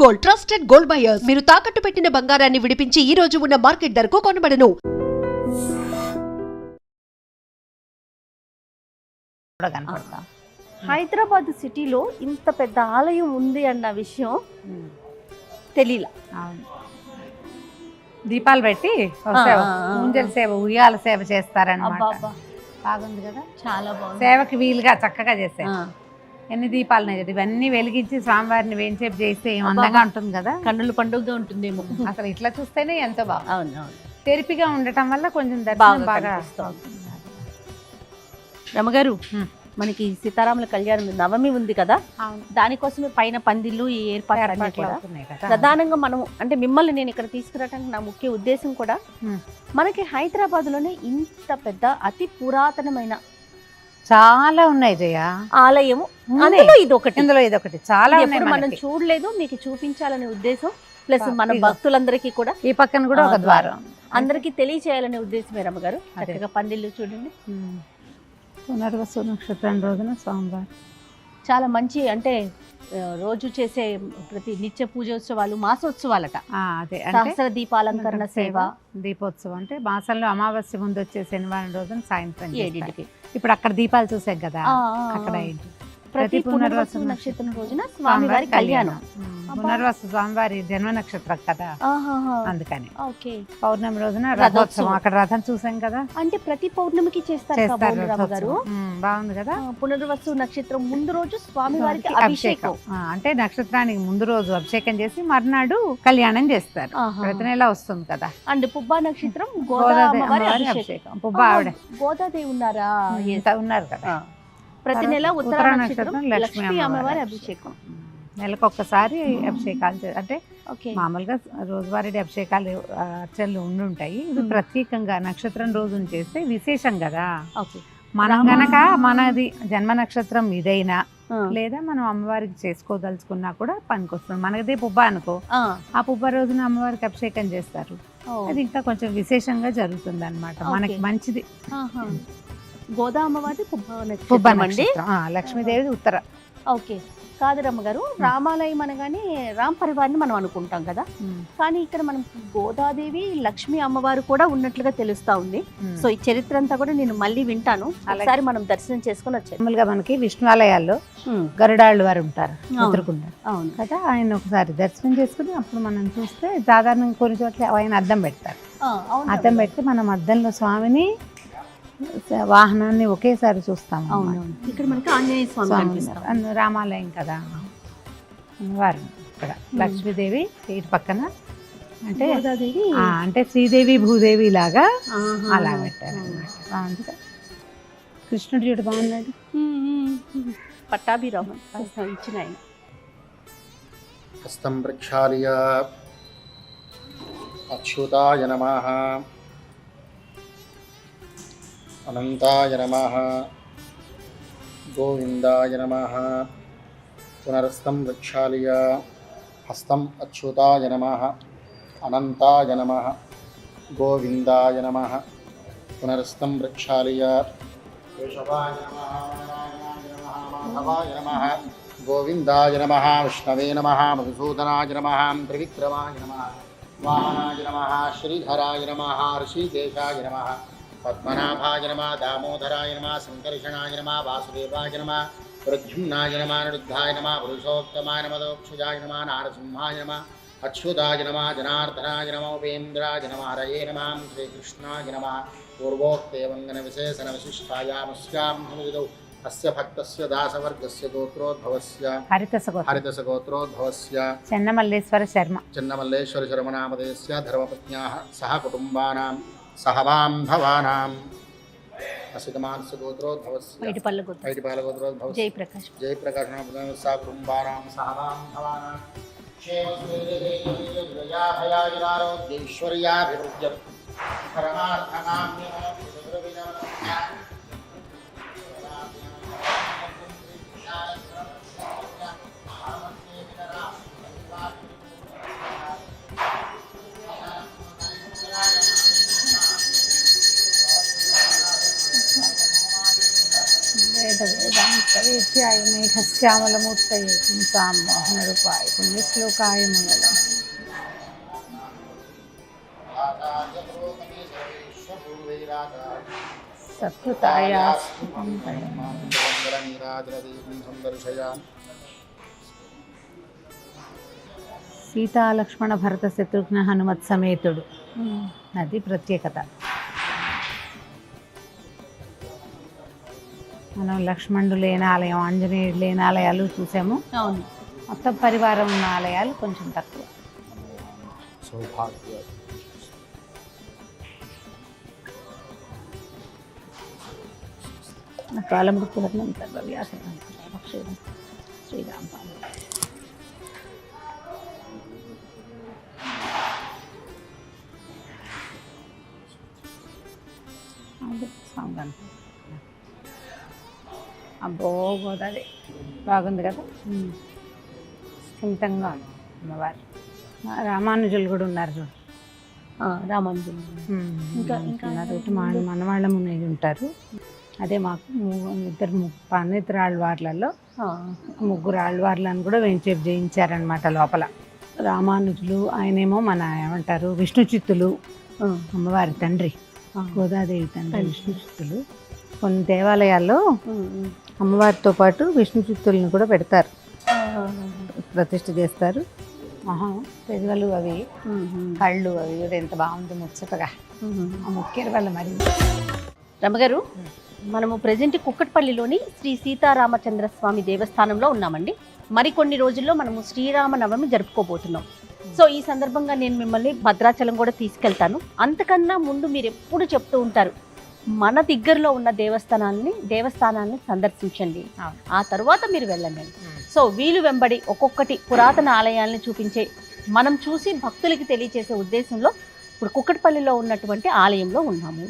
Gold, trusted gold buyers. మీరు తాకట్టు పెట్టిన బంగారాన్ని విడిపించి ఈ రోజు ఉన్న మార్కెట్ ధరకు కొనబడను. హైదరాబాద్ సిటీలో ఇంత పెద్ద ఆలయం ఉంది అన్న విషయం తెలియలా. దీపాలు పెట్టి ముంజల సేవ, ఉయ్యాల సేవ చేస్తారన్నమాట. బాగుంది కదా, చాలా బాగుంది. సేవకి వీలుగా చక్కగా చేశారు. ఎన్ని దీపాలు ఉన్నాయి, ఇవన్నీ వెలిగించి స్వామివారిని వేంచేపు చేస్తే ఏం అందంగా ఉంటుంది కదా, కన్నుల పండుగగా ఉంటుందేమో. అసలు ఇట్లా చూస్తేనే ఎంతో బాగుంది. అవును, తెరిపిగా ఉండటం వల్ల కొంచెం దర్శనం బాగా. రమగారు, మనకి సీతారాముల కళ్యాణం నవమి ఉంది కదా, దానికోసమే పైన పందిళ్ళు ఈ ఏర్పాట్లు కూడా ప్రధానంగా మనం అంటే మిమ్మల్ని నేను ఇక్కడ తీసుకురావడానికి నా ముఖ్య ఉద్దేశం కూడా మనకి హైదరాబాద్ లోనే ఇంత పెద్ద అతి పురాతనమైన చాలా ఉన్నాయి జయ ఆలయము, అందులో ఇదొకటి చాలా మనం చూడలేదు, మీకు చూపించాలనే ఉద్దేశం. ప్లస్ మన భక్తులందరికీ కూడా ఈ పక్కన కూడా ఒక ద్వారం అందరికీ తెలియచేయాలనే ఉద్దేశమే. రమ్మగారు, చక్కగా పందిళ్ళు చూడండి. పునర్వసు నక్షత్రం రోజున స్వామివారు చాలా మంచి, అంటే రోజు చేసే ప్రతి నిత్య పూజోత్సవాలు, మాసోత్సవాలట. అదే సహస్ర దీపాలంకరణ సేవ, దీపోత్సవం అంటే మాసంలో అమావాస్య ముందు వచ్చే శనివారం రోజున సాయంత్రం 7కి. ఇప్పుడు అక్కడ దీపాలు చూసాం కదా, అక్కడ ప్రతి పునర్వసు నక్షత్రం రోజున స్వామివారి కళ్యాణం. పునర్వసు స్వామివారి జన్మ నక్షత్రం కదా, అందుకని ఓకే. పౌర్ణమి రోజున రథోత్సవం, అక్కడ రథం చూసాం కదా. అంటే ప్రతి పౌర్ణమికి చేస్తారు గారు. బాగుంది కదా. పునర్వసు నక్షత్రం ముందు రోజు స్వామివారికి అభిషేకం, అంటే నక్షత్రానికి ముందు రోజు అభిషేకం చేసి మర్నాడు కళ్యాణం చేస్తారు. ప్రతి నెల వస్తుంది కదా. అండ్ పుబ్బా నక్షత్రం గోదాదేవి అభిషేకం. పుబ్బా ఆవిడ గోదాదేవి ఉన్నారా? ఉన్నారు కదా. ప్రతి నెల ఉత్తర నక్షత్రం లక్ష్మీ అమ్మవారి అభిషేకం. నెలకొకసారి అభిషేకాలు, అంటే మామూలుగా రోజువారీ అభిషేకాలు అర్చనలు ఉండుంటాయి. ఇది ప్రత్యేకంగా నక్షత్రం రోజున చేస్తే విశేషం కదా. మనం గనక మనది జన్మ నక్షత్రం ఇదైనా లేదా మనం అమ్మవారికి చేసుకోదలుచుకున్నా కూడా పనికొస్తుంది. మనదే పుబ్బ అనుకో, ఆ పుబ్బ రోజున అమ్మవారికి అభిషేకం చేస్తారు. అది ఇంకా కొంచెం విశేషంగా జరుగుతుంది అన్నమాట, మనకి మంచిది. గోదా అమ్మవారి పుబ్బ నక్షత్రం, లక్ష్మీదేవి ఉత్తర. ఓకే. కాదు రమ్మగారు, రామాలయం అనగానే రామ్ పరివార్ని మనం అనుకుంటాం కదా, కానీ ఇక్కడ మనం గోదాదేవి లక్ష్మీ అమ్మవారు కూడా ఉన్నట్లుగా తెలుస్తా ఉంది. సో ఈ చరిత్ర అంతా కూడా నేను మళ్ళీ వింటాను, ఒకసారి మనం దర్శనం చేసుకుని వచ్చాము. మామూలుగా మనకి విష్ణువాలయాల్లో గరుడాళ్ళు వారు ఉంటారు అవును కదా, ఆయన ఒకసారి దర్శనం చేసుకుని అప్పుడు మనం చూస్తే సాధారణంగా కొన్ని చోట్ల ఆయన అద్దం పెడతారు. అద్దం పెడితే మనం అద్దంలో స్వామిని వాహనాన్ని ఒకేసారి చూస్తాము. ఇక్కడ మనకి ఆంజనేయ స్వామి రామాలయం కదా, వారు ఇక్కడ లక్ష్మీదేవి ఇటు పక్కన, అంటే అంటే శ్రీదేవి భూదేవి లాగా అలా పెట్టారు అన్నమాట. కృష్ణుడు చూడు బాగున్నాడు, పట్టాభిరామం ఇచ్చిన ఆయన. హస్తం ప్రక్షాళయ అచ్యుతాయ నమః, అనంతాయ నమః, గోవిందాయ నమః. పునరస్తం ప్రక్షాళయ హస్తం అచ్యుతాయ నమః, అనంతాయ నమః, గోవిందాయ నమః. పునరస్తం ప్రక్షాళయ కేశవాయ నమః, నారాయణాయ నమః, మాధవాయ నమః, గోవిందాయ నమః, విష్ణవే నమః, మధుసూదనాయ నమః, త్రివిక్రమాయ నమః, వామనాయ నమః, శ్రీధరాయ నమః, ఋషికేశాయ నమః, పద్మనాభాయ నమః, దామోదరాయ నమః, సంకర్షణాయ నమః, వాసుదేవాయ నమః, ప్రద్యుమ్నాయ నమః, నిరుద్ధాయ నమః, పురుషోత్తమాయ నమః, దోక్షజాయ నమః, నారసింహాయ నమః, అచ్యుతాయ నమః, జనార్దనాయ నమః, ఉపేంద్రాయ నమః, హరయే నమః, శ్రీకృష్ణాయ నమః. పూర్వోక్తే వందన విశేషణ విశిష్టాయామస్యాం హనువిదౌ అస్య భక్తస్య దాసవర్గస్య గోత్రోద్భవస్య హరితస గోత్రోద్భవస్య చెన్నమల్లేశ్వర శర్మ నామధేయస్య ధర్మపత్న్యాః సహ కుటుంబానాం సహ బాంధవానాం అసితమానస్య గోత్రోద్భవస్య ఐటిపాల గోత్రోద్భవస్య జయప్రకాశ నామధేయస్య సహ కుటుంబానాం సహ బాంధవానాం క్షేమశ్రీర్యాభయాయురారోగ్యైశ్వర్యాభివృద్ధ్య పరమార్థకామ్యః వేద వేదాంత వేద్య కాంతాక్షాయ మేఘశ్యామలమూర్తయే పుంసాం మోహనరూపాయ పుణ్యశ్లోకాయ మంగళం. సత్కృతాయ సీతా లక్ష్మణ భరత శత్రుఘ్న హనుమత్ సమేతుడు, అది ప్రత్యేకత. మనం లక్ష్మణుడు లేని ఆలయం, ఆంజనేయుడు లేని ఆలయాలు చూసాము. అవును, మొత్తం పరివారం ఉన్న ఆలయాలు కొంచెం తక్కువ. సౌభాగ్య కాలమృతులను శ్రీరామ్ అబ్బో గోదావరి బాగుంది కదా, స్థిమితంగా ఉంది అమ్మవారు. రామానుజులు కూడా ఉన్నారు చూడు. రామానుజులు ఇంకా మనవాళ్ళ మునయ్య ఉంటారు. అదే మాకు ఇద్దరు పన్నిద్దరు ఆళ్వార్లలో ముగ్గురు ఆళ్వార్లను కూడా వెంచేపు చేయించారనమాట లోపల. రామానుజులు, ఆయనేమో మన ఏమంటారు విష్ణు చిత్తులు, అమ్మవారి తండ్రి గోదాదేవి తండ్రి విష్ణు చిత్తులు. కొన్ని దేవాలయాల్లో అమ్మవారితో పాటు విష్ణు చిత్తులను కూడా పెడతారు, ప్రతిష్ఠ చేస్తారు. పెదవులు అవి, కళ్ళు అవి కూడా ఎంత బాగుంది ముచ్చటగా. ఆ ముఖ్యరు వల్ల మరి. రమగారు, మనము ప్రజెంట్ కుక్కట్పల్లిలోని శ్రీ సీతారామచంద్ర స్వామి దేవస్థానంలో ఉన్నామండి. మరికొన్ని రోజుల్లో మనము శ్రీరామనవమి జరుపుకోబోతున్నాం. సో ఈ సందర్భంగా నేను మిమ్మల్ని భద్రాచలం కూడా తీసుకెళ్తాను. అంతకన్నా ముందు మీరు ఎప్పుడు చెప్తూ ఉంటారు, మన దగ్గరలో ఉన్న దేవస్థానాన్ని సందర్శించండి, ఆ తర్వాత మీరు వెళ్ళండి. సో వీలు వెంబడి ఒక్కొక్కటి పురాతన ఆలయాల్ని చూపించే, మనం చూసి భక్తులకి తెలియచేసే ఉద్దేశంలో ఇప్పుడు కుక్కట్పల్లిలో ఉన్నటువంటి ఆలయంలో ఉన్నాము.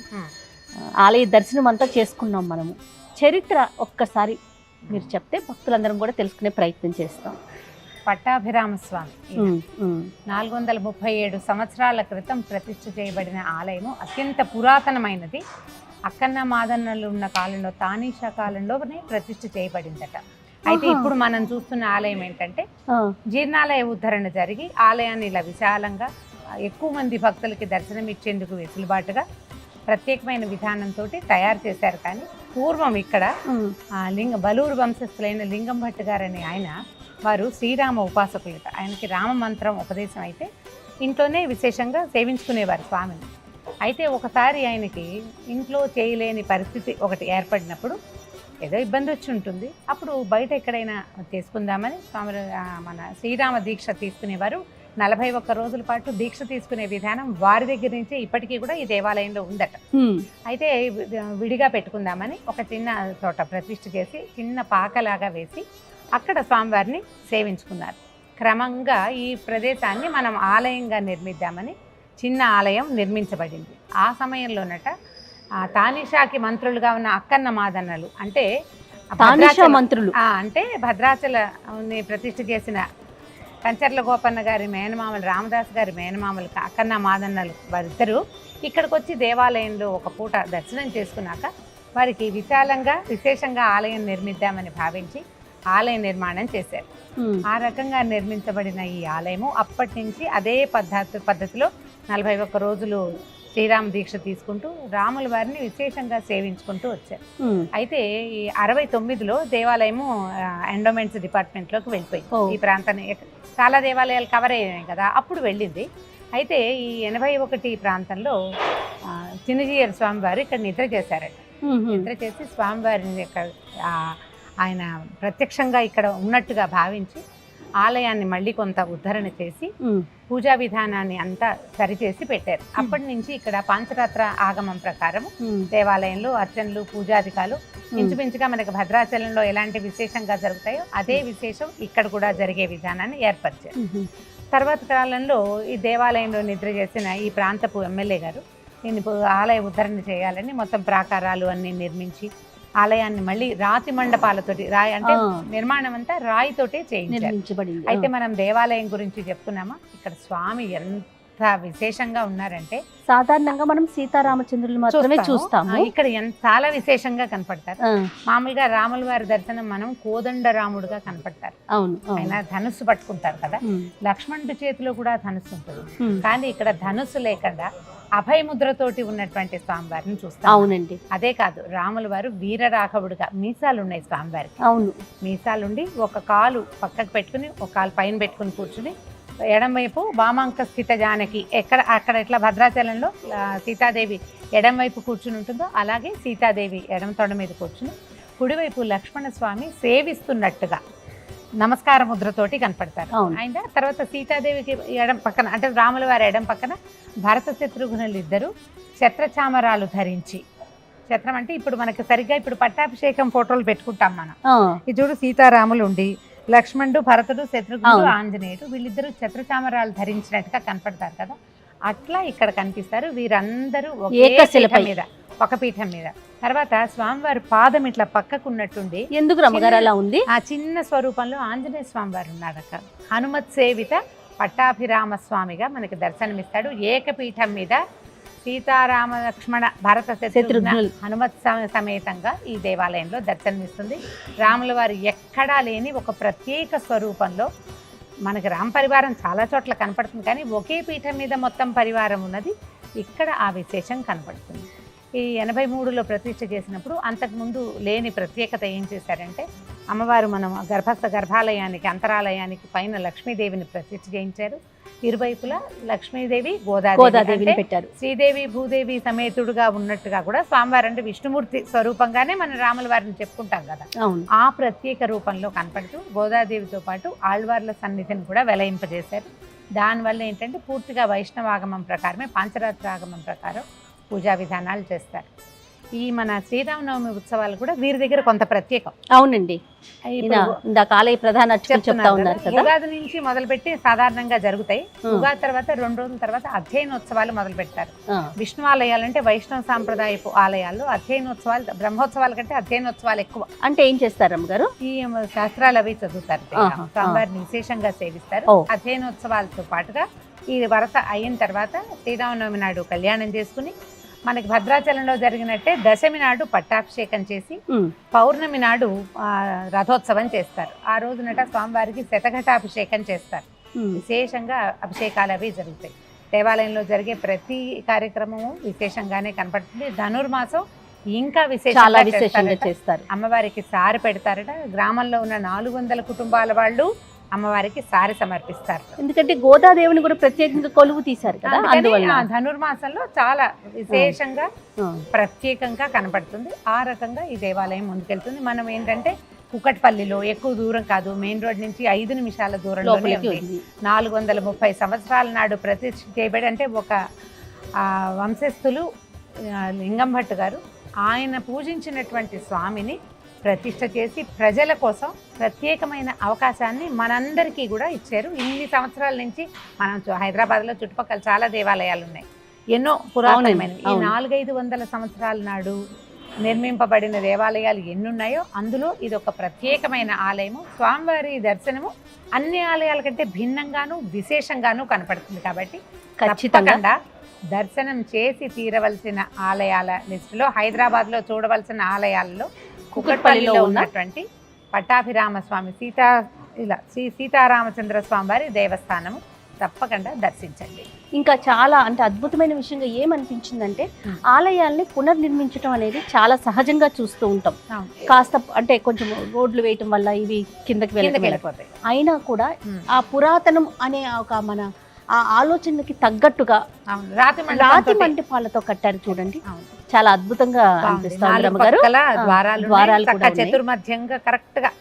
ఆలయ దర్శనం అంతా చేసుకున్నాం. మనము చరిత్ర ఒక్కసారి మీరు చెప్తే భక్తులందరం కూడా తెలుసుకునే ప్రయత్నం చేస్తాం. పట్టాభిరామస్వామి 437 సంవత్సరాల క్రితం ప్రతిష్ఠ చేయబడిన ఆలయము అత్యంత పురాతనమైనది. అక్కన్న మాదన్నలు ఉన్న కాలంలో, తానీషా కాలంలోనే ప్రతిష్ఠ చేయబడిందట. అయితే ఇప్పుడు మనం చూస్తున్న ఆలయం ఏంటంటే జీర్ణాలయ ఉద్ధరణ జరిగి ఆలయాన్ని ఇలా విశాలంగా ఎక్కువ మంది భక్తులకి దర్శనం ఇచ్చేందుకు వెసులుబాటుగా ప్రత్యేకమైన విధానంతో తయారు చేశారు. కానీ పూర్వం ఇక్కడ బలూరు వంశస్థులైన లింగం భట్ గారని వారు శ్రీరామ ఉపాసకులట. ఆయనకి రామ మంత్రం ఉపదేశం అయితే ఇంట్లోనే విశేషంగా సేవించుకునేవారు స్వామిని. అయితే ఒకసారి ఆయనకి ఇంట్లో చేయలేని పరిస్థితి ఒకటి ఏర్పడినప్పుడు, ఏదో ఇబ్బంది వచ్చి ఉంటుంది, అప్పుడు బయట ఎక్కడైనా చేసుకుందామని స్వామి మన శ్రీరామ దీక్ష తీసుకునేవారు. 41 రోజుల పాటు దీక్ష తీసుకునే విధానం వారి దగ్గర నుంచే ఇప్పటికీ కూడా ఈ దేవాలయంలో ఉందట. అయితే విడిగా పెట్టుకుందామని ఒక చిన్న చోట ప్రతిష్ఠ చేసి చిన్న పాకలాగా వేసి అక్కడ స్వామివారిని సేవించుకున్నారు. క్రమంగా ఈ ప్రదేశాన్ని మనం ఆలయంగా నిర్మిద్దామని చిన్న ఆలయం నిర్మించబడింది. ఆ సమయంలోనట తానీషాకి మంత్రులుగా ఉన్న అక్కన్న మాదన్నలు, అంటే మంత్రులు అంటే భద్రాచలని ప్రతిష్ఠ చేసిన కంచర్ల గోపన్న గారి మేనమామలు, రామదాస్ గారి మేనమామలు అక్కన్న మాదన్నలు వారిద్దరూ ఇక్కడికి వచ్చి దేవాలయంలో ఒక పూట దర్శనం చేసుకున్నాక వారికి విశేషంగా ఆలయం నిర్మిద్దామని భావించి ఆలయ నిర్మాణం చేశారు. ఆ రకంగా నిర్మించబడిన ఈ ఆలయము అప్పటి నుంచి అదే పద్ధతిలో 41 రోజులు శ్రీరామ దీక్ష తీసుకుంటూ రాముల వారిని విశేషంగా సేవించుకుంటూ వచ్చారు. అయితే ఈ 69లో దేవాలయము ఎండోమెంట్స్ డిపార్ట్మెంట్లోకి వెళ్ళిపోయింది. ఈ ప్రాంతాన్ని చాలా దేవాలయాలు కవర్ అయ్యాయి కదా, అప్పుడు వెళ్ళింది. అయితే ఈ 81 ప్రాంతంలో చిన్నజీయర్ స్వామివారు ఇక్కడ నిద్ర చేశారట. నిద్ర చేసి స్వామివారిని ఆయన ప్రత్యక్షంగా ఇక్కడ ఉన్నట్టుగా భావించి ఆలయాన్ని మళ్ళీ కొంత ఉద్ధరణ చేసి పూజా విధానాన్ని అంతా సరిచేసి పెట్టారు. అప్పటి నుంచి ఇక్కడ పాంచరాత్ర ఆగమం ప్రకారం దేవాలయంలో అర్చనలు, పూజాధికాలు ఇంచుమించుగా మనకి భద్రాచలంలో ఎలాంటి విశేషంగా జరుగుతాయో అదే విశేషం ఇక్కడ కూడా జరిగే విధానాన్ని ఏర్పరిచారు. తర్వాత కాలంలో ఈ దేవాలయంలో నిద్ర చేసిన ఈ ప్రాంతపు ఎమ్మెల్యే గారు దీన్ని ఆలయ ఉద్ధరణ చేయాలని మొత్తం ప్రాకారాలు అన్ని నిర్మించి ఆలయాన్ని మళ్ళీ రాతి మండపాలతోటి, రాయి అంటే నిర్మాణం అంతా రాయితోటే చేయించబడింది. అయితే మనం దేవాలయం గురించి చెప్తున్నామా, ఇక్కడ స్వామి ఎంత విశేషంగా ఉన్నారంటే సాధారణంగా మనం సీతారామచంద్రులు మాత్రమే చూస్తాము. ఇక్కడ చాలా విశేషంగా కనపడతారు. మామూలుగా రాముల వారి దర్శనం మనం కోదండ రాముడుగా కనపడతారు. అవును, ఆయన ధనుస్సు పట్టుకుంటారు కదా, లక్ష్మణుడి చేతిలో కూడా ధనుస్సు ఉంటుంది. కానీ ఇక్కడ ధనుస్సు లేకుండా అభయముద్రతోటి ఉన్నటువంటి స్వామివారిని చూస్తాం. అవునండి. అదే కాదు, రాముల వారు వీరరాఘవుడుగా మీసాలు ఉన్నాయి స్వామివారికి. అవును, మీసాలుండి ఒక కాలు పక్కకు పెట్టుకుని ఒక కాలు పైన పెట్టుకుని కూర్చుని, ఎడంవైపు వామాంక స్థిత జానకి అక్కడ ఎట్లా భద్రాచలంలో సీతాదేవి ఎడంవైపు కూర్చుని ఉంటుందో అలాగే సీతాదేవి ఎడమ తొడ మీద కూర్చుని, కుడివైపు లక్ష్మణ స్వామి సేవిస్తున్నట్టుగా నమస్కార ముద్రతోటి కనపడతారు. ఆయన తర్వాత సీతాదేవికి ఎడం పక్కన అంటే రాముల వారి ఎడం పక్కన భరత శత్రుఘ్నులు ఇద్దరు ఛత్రచామరాలు ధరించి, ఛత్రం అంటే ఇప్పుడు మనకి సరిగ్గా ఇప్పుడు పట్టాభిషేకం ఫోటోలు పెట్టుకుంటాం మనం. ఇది చూడు, సీతారాములు ఉండి లక్ష్మణుడు, భరతుడు, శత్రుఘ్నుడు, ఆంజనేయుడు వీళ్ళిద్దరూ ఛత్రచామరాలు ధరించినట్టుగా కనపడతారు కదా, అట్లా ఇక్కడ కనిపిస్తారు. వీరందరూ ఒక పీఠం మీద. తర్వాత స్వామివారి పాదం ఇట్లా పక్కకున్నట్టుండి, ఎందుకు రమ్మగారు అలా ఉంది? ఆ చిన్న స్వరూపంలో ఆంజనేయ స్వామివారు ఉన్నాడక్క. హనుమత్ సేవిత పట్టాభిరామ స్వామిగా మనకి దర్శనమిస్తాడు. ఏకపీఠం మీద సీతారామ లక్ష్మణ భరత శత్రుఘ్నులు హనుమత్ సమేతంగా ఈ దేవాలయంలో దర్శనమిస్తుంది. రాముల వారు ఎక్కడా లేని ఒక ప్రత్యేక స్వరూపంలో మనకి రామ పరివారం చాలా చోట్ల కనపడుతుంది, కానీ ఒకే పీఠం మీద మొత్తం పరివారం ఉన్నది. ఇక్కడ ఆ విశేషం కనపడుతుంది. ఈ 83లో ప్రతిష్ఠ చేసినప్పుడు అంతకుముందు లేని ప్రత్యేకత ఏం చేశారంటే, అమ్మవారు మనం గర్భాలయానికి అంతరాలయానికి పైన లక్ష్మీదేవిని ప్రతిష్ఠ చేయించారు. ఇరువైపులా లక్ష్మీదేవి గోదాదేవిని పెట్టారు. శ్రీదేవి భూదేవి సమేతుడుగా ఉన్నట్టుగా కూడా స్వామివారు అంటే విష్ణుమూర్తి స్వరూపంగానే మనం రాముల వారిని చెప్పుకుంటాం కదా, ఆ ప్రత్యేక రూపంలో కనపడుతూ గోదాదేవితో పాటు ఆళ్వార్ల సన్నిధిని కూడా వెలయింపజేశారు. దానివల్ల ఏంటంటే పూర్తిగా వైష్ణవాగమం ప్రకారమే, పాంచరాత్రాగమం ప్రకారం పూజా విధానాలు చేస్తారు. ఈ మన శ్రీరామనవమి ఉత్సవాలు కూడా వీరి దగ్గర కొంత ప్రత్యేకం. అవునండి, ఇందాక ఆలయ ప్రధాన చెప్తా ఉన్నారు కదా. ఉగాది నుంచి మొదలుపెట్టి సాధారణంగా జరుగుతాయి. ఉగాది తర్వాత 2 రోజుల తర్వాత అధ్యయనోత్సవాలు మొదలు పెట్టారు. విష్ణు ఆలయాలు అంటే వైష్ణవ సాంప్రదాయపు ఆలయాల్లో అధ్యయనోత్సవాలు, బ్రహ్మోత్సవాల కంటే అధ్యయనోత్సవాలు ఎక్కువ. అంటే ఏం చేస్తారు అమ్మగారు? ఈ శాస్త్రాలు అవి చదువుతారు, స్వామివారిని విశేషంగా సేవిస్తారు. అధ్యయనోత్సవాలతో పాటుగా ఈ వరస అయిన తర్వాత శ్రీరామనవమి నాడు కళ్యాణం చేసుకుని, మనకి భద్రాచలంలో జరిగినట్టే దశమి నాడు పట్టాభిషేకం చేసి పౌర్ణమి నాడు రథోత్సవం చేస్తారు. ఆ రోజునట స్వామివారికి శతఘటాభిషేకం చేస్తారు. విశేషంగా అభిషేకాలు అవి జరుగుతాయి. దేవాలయంలో జరిగే ప్రతి కార్యక్రమము విశేషంగానే కనపడుతుంది. ధనుర్మాసం ఇంకా విశేషంగా చేస్తారు. అమ్మవారికి సారి పెడతారట. గ్రామంలో ఉన్న 400 కుటుంబాల వాళ్ళు అమ్మవారికి సారి సమర్పిస్తారు. ఎందుకంటే గోదాదేవిని కూడా ప్రత్యేకంగా కొలువు తీశారు కదా, అందువల్ల ధనుర్మాసంలో చాలా విశేషంగా ప్రత్యేకంగా కనపడుతుంది. ఆ రకంగా ఈ దేవాలయం ముందుకెళ్తుంది. మనం ఏంటంటే కుకట్పల్లిలో ఎక్కువ దూరం కాదు, మెయిన్ రోడ్ నుంచి 5 నిమిషాల దూరంలో 430 సంవత్సరాల నాడు ప్రతిష్ఠ చేయబడి, అంటే ఒక వంశస్థులు లింగం భట్టు గారు ఆయన పూజించినటువంటి స్వామిని ప్రతిష్ఠ చేసి ప్రజల కోసం ప్రత్యేకమైన అవకాశాన్ని మనందరికీ కూడా ఇచ్చారు. ఇన్ని సంవత్సరాల నుంచి మనం హైదరాబాద్లో చుట్టుపక్కల చాలా దేవాలయాలు ఉన్నాయి, ఎన్నో పురాతనమైన. ఈ 400-500 సంవత్సరాల నాడు నిర్మింపబడిన దేవాలయాలు ఎన్నున్నాయో అందులో ఇది ఒక ప్రత్యేకమైన ఆలయము. స్వామివారి దర్శనము అన్ని ఆలయాల కంటే భిన్నంగాను విశేషంగాను కనపడుతుంది. కాబట్టి ఖచ్చితంగా దర్శనం చేసి తీరవలసిన ఆలయాల లిస్టులో హైదరాబాద్లో చూడవలసిన ఆలయాలలో కుకట్పల్లిలో ఉన్నటువంటి పట్టాభిరామ స్వామి శ్రీ సీతారామచంద్ర స్వామి వారి దేవస్థానము తప్పకుండా దర్శించండి. ఇంకా చాలా అంటే అద్భుతమైన విషయంగా ఏమనిపించిందంటే, ఆలయాల్ని పునర్నిర్మించడం అనేది చాలా సహజంగా చూస్తూ ఉంటాం. కాస్త అంటే కొంచెం రోడ్లు వేయటం వల్ల ఇవి కిందకి వెళ్ళిపోతాయి. అయినా కూడా ఆ పురాతనం అనే ఒక మన ఆ ఆలోచనకి తగ్గట్టుగా రాతి మంటపాలతో కట్టారు చూడండి, చాలా అద్భుతంగా అనిపిస్తుంది. ద్వారాలు చతుర్మధ్యంగా కరెక్ట్ గా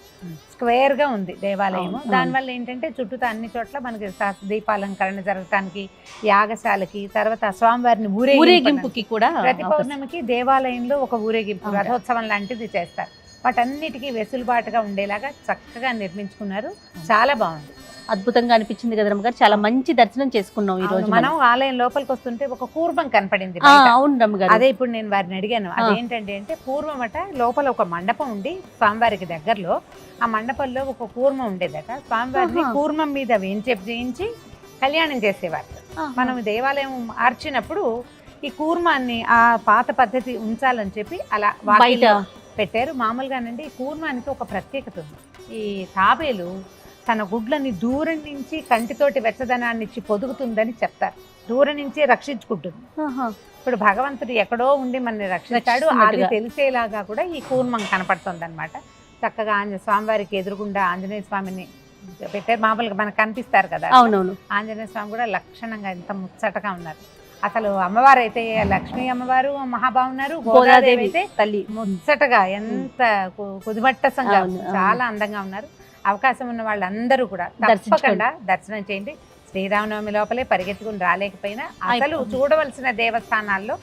స్క్వేర్ గా ఉంది దేవాలయం. దానివల్ల ఏంటంటే చుట్టూతా అన్ని చోట్ల మనకి దీపాలంకరణ జరగటానికి, యాగశాలకి, తర్వాత స్వామివారిని ఊరేగింపుకి కూడా ప్రతి పౌర్ణమికి దేవాలయంలో ఒక ఊరేగింపు రథోత్సవం లాంటిది చేస్తారు. వాటన్నిటికీ వెసులుబాటుగా ఉండేలాగా చక్కగా నిర్మించుకున్నారు. చాలా బాగుంది, అద్భుతంగా అనిపించింది కదా రమ్మగారు. చాలా మంచి దర్శనం చేసుకున్నాం ఈ రోజు. మనం ఆలయం లోపలికి వస్తుంటే ఒక కూర్మం కనపడింది. అవును రమ్మగారు, అదే ఇప్పుడు నేను వారిని అడిగాను అదేంటంటే అంటే పూర్వం అట లోపల ఒక మండపం ఉండి స్వామివారికి దగ్గరలో ఆ మండపంలో ఒక కూర్మం ఉండేదట. స్వామివారిని కూర్మం మీద వేంచేపు చేయించి కళ్యాణం చేసేవారు. మనం దేవాలయం మార్చినప్పుడు ఈ కూర్మాన్ని ఆ పాత పద్ధతి ఉంచాలని చెప్పి అలా వాటిలో పెట్టారు. మామూలుగానండి ఈ కూర్మానికి ఒక ప్రత్యేకత ఉంది. ఈ తాబేలు తన గుడ్లని దూరం నుంచి కంటితోటి వెచ్చదనాన్ని ఇచ్చి పొదుగుతుందని చెప్తారు. దూరం నుంచి రక్షించుకుంటుంది. ఇప్పుడు భగవంతుడు ఎక్కడో ఉండి మనని రక్షిస్తాడు, అది తెలిసేలాగా కూడా ఈ కూర్మం కనపడుతుంది అనమాట. చక్కగా స్వామివారికి ఎదురుగుండా ఆంజనేయ స్వామిని పెట్టారు. మామూలుగా మనకు కనిపిస్తారు కదా, అవునవును. ఆంజనేయ స్వామి కూడా లక్షణంగా ఎంత ముచ్చటగా ఉన్నారు. అసలు అమ్మవారు అయితే లక్ష్మీ అమ్మవారు మహాబాగున్నారు, గోదాదేవి అయితే తల్లి ముచ్చటగా ఎంత కుదిమట్టసంగా చాలా అందంగా ఉన్నారు. అవకాశం ఉన్న వాళ్ళందరూ కూడా తప్పకుండా దర్శనం చేయండి. శ్రీరామనవమి లోపలే పరిగెత్తుకుని రాలేకపోయినా అసలు చూడవలసిన దేవస్థానాల్లో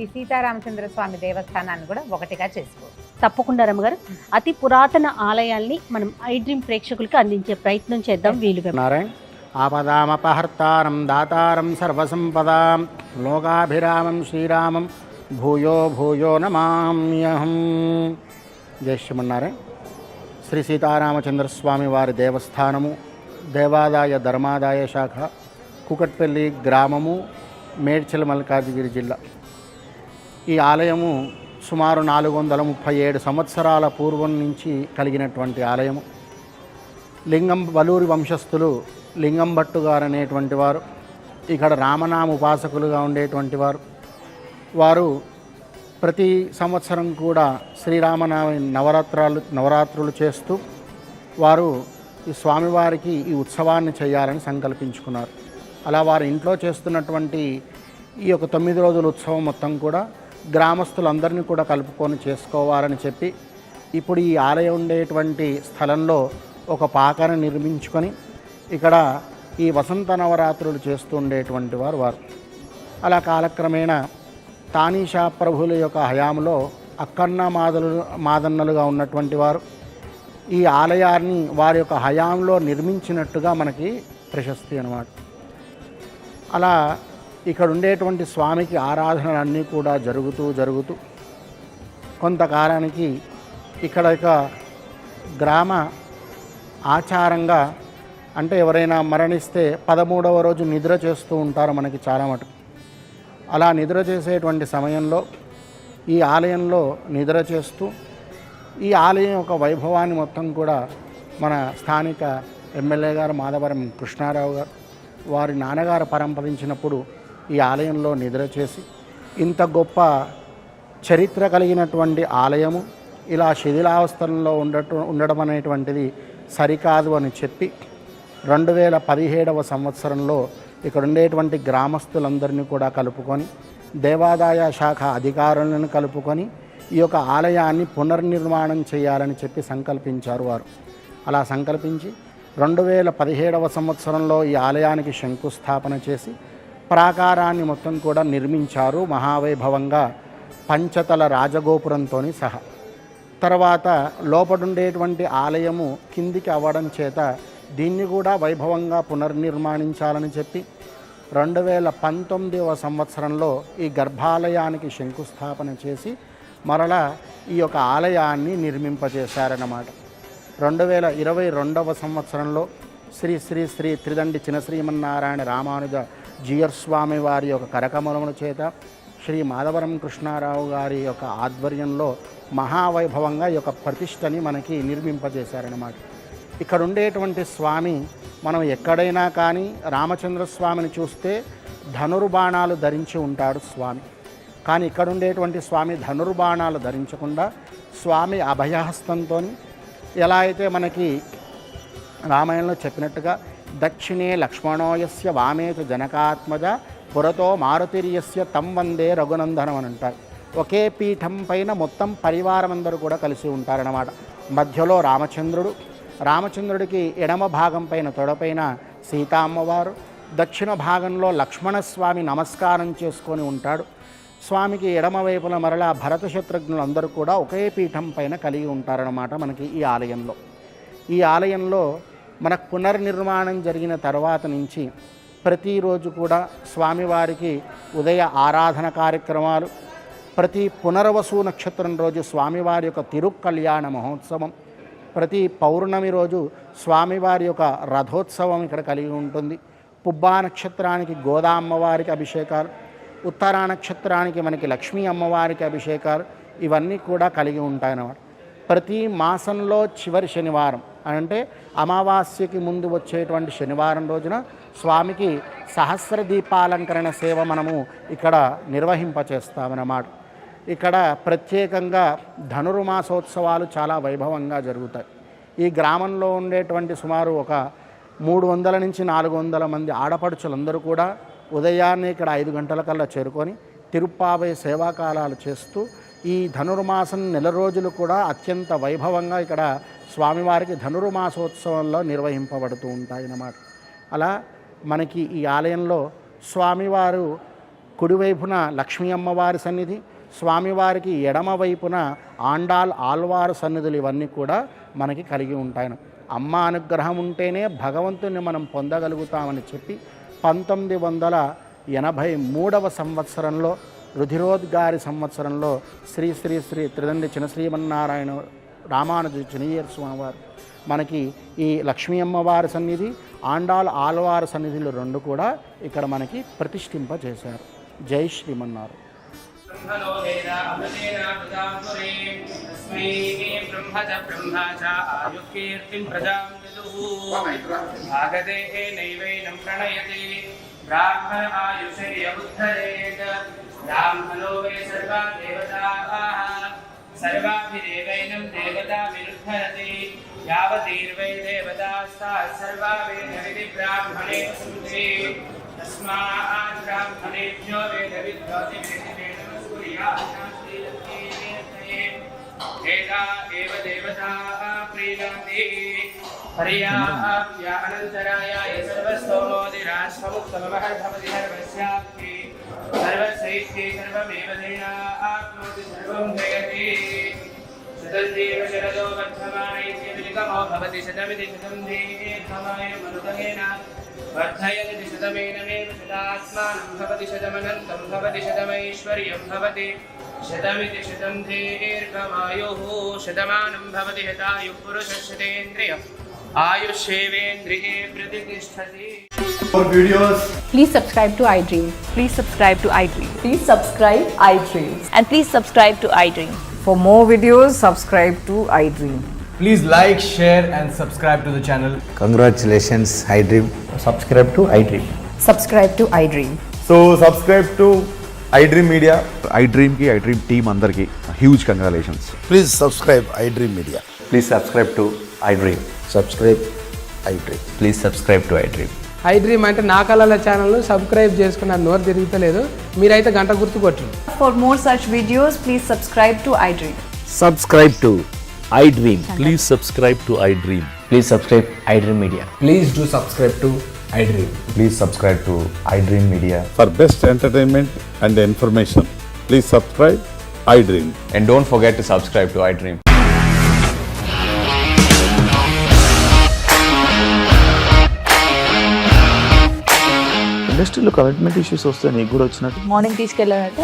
ఈ సీతారామచంద్ర స్వామి దేవస్థానాన్ని కూడా ఒకటిగా చేసుకోవచ్చు. తప్పకుండా రమ్మగారు, అతి పురాతన ఆలయాల్ని మనం ఐ డ్రీమ్ ప్రేక్షకులకి అందించే ప్రయత్నం చేద్దాం. వీలుగా నారాయణ ఆపదామపహర్తారం దాతారం సర్వసంపదాం లోకాభిరామం శ్రీరామం భూయో భూయో నమామ్యహం. జై శ్రీమన్నారాయణ. శ్రీ సీతారామచంద్రస్వామి వారి దేవస్థానము, దేవాదాయ ధర్మాదాయ శాఖ, కుకట్పల్లి గ్రామము, మేడ్చల్ మల్కాజిగిరి జిల్లా. ఈ ఆలయము సుమారు 437 సంవత్సరాల పూర్వం నుంచి కలిగినటువంటి ఆలయము. లింగం వలూరి వంశస్థులు లింగం భట్టు గారు అనేటువంటి వారు ఇక్కడ రామనామ ఉపాసకులుగా ఉండేటువంటి వారు. వారు ప్రతి సంవత్సరం కూడా శ్రీరామనవమి నవరాత్రులు చేస్తూ వారు ఈ స్వామివారికి ఈ ఉత్సవాన్ని చేయాలని సంకల్పించుకున్నారు. అలా వారి ఇంట్లో చేస్తున్నటువంటి ఈ యొక్క 9 రోజుల ఉత్సవం మొత్తం కూడా గ్రామస్తులందరినీ కూడా కలుపుకొని చేసుకోవాలని చెప్పి ఇప్పుడు ఈ ఆలయం ఉండేటువంటి స్థలంలో ఒక పాకను నిర్మించుకొని ఇక్కడ ఈ వసంత నవరాత్రులు చేస్తూ ఉండేటువంటి వారు. అలా కాలక్రమేణా తానీషా ప్రభుల యొక్క హయాంలో అక్కన్న మాదన్నలుగా ఉన్నటువంటి వారు ఈ ఆలయాన్ని వారి యొక్క హయాంలో నిర్మించినట్టుగా మనకి ప్రశస్తి అన్నమాట. అలా ఇక్కడ ఉండేటువంటి స్వామికి ఆరాధనలన్నీ కూడా జరుగుతూ కొంతకాలానికి ఇక్కడ ఒక గ్రామ ఆచారంగా, అంటే ఎవరైనా మరణిస్తే 13వ రోజు నిద్ర చేస్తూ ఉంటారు మనకి చాలా మటుకు. అలా నిద్ర చేసేటువంటి సమయంలో ఈ ఆలయంలో నిద్ర చేస్తూ ఈ ఆలయం యొక్క వైభవాన్ని మొత్తం కూడా మన స్థానిక ఎమ్మెల్యే గారు మాధవరం కృష్ణారావు గారు వారి నాన్నగారు పరంపరించినప్పుడు ఈ ఆలయంలో నిద్ర చేసి ఇంత గొప్ప చరిత్ర కలిగినటువంటి ఆలయము ఇలా శిథిలావస్థలో ఉండడం అనేటువంటిది సరికాదు అని చెప్పి 2017వ సంవత్సరంలో ఇక్కడ ఉండేటువంటి గ్రామస్తులందరినీ కూడా కలుపుకొని దేవాదాయ శాఖ అధికారులను కలుపుకొని ఈ యొక్క ఆలయాన్ని పునర్నిర్మాణం చేయాలని చెప్పి సంకల్పించారు వారు. అలా సంకల్పించి 2017వ సంవత్సరంలో ఈ ఆలయానికి శంకుస్థాపన చేసి ప్రాకారాన్ని మొత్తం కూడా నిర్మించారు మహావైభవంగా, పంచతల రాజగోపురంతో సహా. తర్వాత లోపడుండేటువంటి ఆలయము కిందికి అవ్వడం చేత దీన్ని కూడా వైభవంగా పునర్నిర్మాణించాలని చెప్పి 2019వ సంవత్సరంలో ఈ గర్భాలయానికి శంకుస్థాపన చేసి మరలా ఈ యొక్క ఆలయాన్ని నిర్మింపజేశారన్నమాట. 2022వ సంవత్సరంలో శ్రీ శ్రీ శ్రీ త్రిదండి చినశ్రీమన్నారాయణ రామానుజ జీయర్ స్వామి వారి యొక్క కరకమలముల చేత శ్రీ మాధవరం కృష్ణారావు గారి యొక్క ఆధ్వర్యంలో మహావైభవంగా ఈ యొక్క ప్రతిష్టని మనకి నిర్మింపజేశారన్నమాట. ఇక్కడ ఉండేటువంటి స్వామి మనం ఎక్కడైనా కానీ రామచంద్ర స్వామిని చూస్తే ధనుర్బాణాలు ధరించి ఉంటాడు స్వామి. కానీ ఇక్కడ ఉండేటువంటి స్వామి ధనుర్బాణాలు ధరించకుండా స్వామి అభయహస్తంతో, ఎలా అయితే మనకి రామాయణంలో చెప్పినట్టుగా దక్షిణే లక్ష్మణోయస్య వామేచ జనకాత్మజ పురతో మారుతిర్యస్య తం వందే రఘునందనం అని అంటారు. ఒకే పీఠం పైన మొత్తం పరివారం అందరూ కూడా కలిసి ఉంటారన్నమాట. మధ్యలో రామచంద్రుడికి ఎడమ భాగం పైన తొడపైన సీతా అమ్మవారు, దక్షిణ భాగంలో లక్ష్మణస్వామి నమస్కారం చేసుకొని ఉంటాడు. స్వామికి ఎడమ వైపున మరలా భరత శత్రుఘ్నులు అందరూ కూడా ఒకే పీఠం పైన కలిగి ఉంటారన్నమాట. మనకి ఈ ఆలయంలో మనకు పునర్నిర్మాణం జరిగిన తర్వాత నుంచి ప్రతిరోజు కూడా స్వామివారికి ఉదయ ఆరాధన కార్యక్రమాలు, ప్రతి పునర్వసు నక్షత్రం రోజు స్వామివారి యొక్క తిరుకళ్యాణ మహోత్సవం, ప్రతి పౌర్ణమి రోజు స్వామివారి యొక్క రథోత్సవం ఇక్కడ కలిగి ఉంటుంది. పుబ్బా నక్షత్రానికి గోదా అమ్మవారికి అభిషేకాలు, ఉత్తరా నక్షత్రానికి మనకి లక్ష్మీ అమ్మవారికి అభిషేకాలు ఇవన్నీ కూడా కలిగి ఉంటాయన్నమాట. ప్రతి మాసంలో చివరి శనివారం అంటే అమావాస్యకి ముందు వచ్చేటువంటి శనివారం రోజున స్వామికి సహస్ర దీపాలంకరణ సేవ మనము ఇక్కడ నిర్వహింపచేస్తామన్నమాట. ఇక్కడ ప్రత్యేకంగా ధనుర్మాసోత్సవాలు చాలా వైభవంగా జరుగుతాయి. ఈ గ్రామంలో ఉండేటువంటి సుమారు ఒక 300 నుంచి 400 మంది ఆడపడుచులందరూ కూడా ఉదయాన్నే ఇక్కడ 5 గంటలకల్లా చేరుకొని తిరుప్పావై సేవాకాలాలు చేస్తూ ఈ ధనుర్మాసం నెల రోజులు కూడా అత్యంత వైభవంగా ఇక్కడ స్వామివారికి ధనుర్మాసోత్సవంలో నిర్వహింపబడుతూ ఉంటాయి అన్నమాట. అలా మనకి ఈ ఆలయంలో స్వామివారు కుడివైపున లక్ష్మీ అమ్మవారి సన్నిధి, స్వామివారికి ఎడమ వైపున ఆండాల్ ఆల్వారు సన్నిధులు ఇవన్నీ కూడా మనకి కలిగి ఉంటాయి. అమ్మ అనుగ్రహం ఉంటేనే భగవంతుని మనం పొందగలుగుతామని చెప్పి 1983వ సంవత్సరంలో రుధిరోద్గారి సంవత్సరంలో శ్రీ శ్రీ శ్రీ త్రిదండి చినశ్రీమన్నారాయణ రామానుజ చినయ్యర్ స్వామివారు మనకి ఈ లక్ష్మీ అమ్మవారి సన్నిధి, ఆండాల్ ఆల్వారు సన్నిధులు 2 కూడా ఇక్కడ మనకి ప్రతిష్ఠింపజేశారు. జై శ్రీమన్నారాయణ. ब्राह्मणो वे सर्वा देवताः सर्वाभिदेवैनं देवता विरुद्धरति यावतीर्वै देवतास्ताः सर्वा वेदविधि ब्राह्मणे सन्ति तस्मात् ब्राह्मणेभ्यो वेदविद्यो एता एव देवताः प्रीणन्ति पर्याप्य अनन्तरायाय सर्वस्तोमोदिराश्वमुत्तममहर्भवति सर्वस्याप्ति सर्वश्रेष्ठे सर्वमेव देना आप्नोति सर्वं जयति शतन्देव शरदो वर्धमानैत्यविनिगमो भवति शतमिति शतं दीर्घमाय मनुदहेन वर्धयति शतमेनमेव शतात्मानं भवति शतमनन्तं भवति शतमैश्वर्यं भवति शतमिति शतं दीर्घमायुः शतमानं भवति शतायुः पुरुषः शतेन्द्रियः आयुष्येवेन्द्रिये प्रतिष्ठति. For videos, Please subscribe to iDream. Please subscribe to iDream. Please subscribe iDream. And please subscribe to iDream. For more videos, subscribe to iDream. please like, share and subscribe to the channel. Congratulations, iDream. Subscribe to iDream. Subscribe to iDream. So subscribe to iDream Media. iDream ki iDream team andarki huge congratulations. Please subscribe iDream Media. Please subscribe to iDream. Subscribe iDream. Please subscribe to iDream. iDream అంటే నా కళల channel subscribe చేసుకున్న నోరు తిరుగుతలేదు, మీరైతే గంట గుర్తు కొట్టండి. For more such videos, please subscribe to iDream. Subscribe to iDream. Please subscribe to iDream. Please subscribe iDream Media. Please do subscribe to iDream. Please subscribe to iDream Media. For best entertainment and information, please subscribe iDream. And don't forget to subscribe to iDream. ఇండస్ట్రీలో commitment issues వస్తే నీకు కూడా వచ్చినట్టు morning తీసుకెళ్ళాలంటే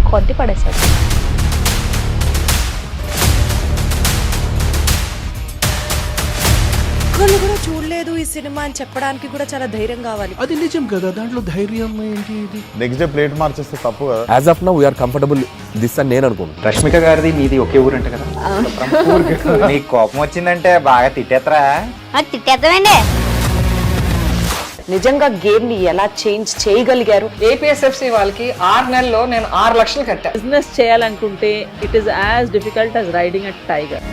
కొట్టి పడేసాడు. ఒక్కళ్ళు కూడా చూడలేదు ఈ సినిమా అని చెప్పడానికి కూడా చాలా ధైర్యం కావాలి. అది నిజం కదా, దాంట్లో ధైర్యం ఏంటి? ఇది నెక్స్ట్ డే ప్లేట్ మార్చేస్తే తప్పు కదా. As of now, we are comfortable this అని నేను అనుకుంటున్నాను. రష్మిక గారిది మీది ఒకే ఊరంట కదా. నీకు కోపం వచ్చిందంటే బాగా తిట్టేత్తరా? తిట్టేద్దామండి. నిజంగా గేమ్ ని ఎలా చేంజ్ చేయగలిగారు? ఏపీఎస్ఎఫ్సి వాళ్ళకి 6 నెలల్లో నేను 6 లక్షలు కట్టా. బిజినెస్ చేయాలనుకుంటే it is as difficult as riding a tiger.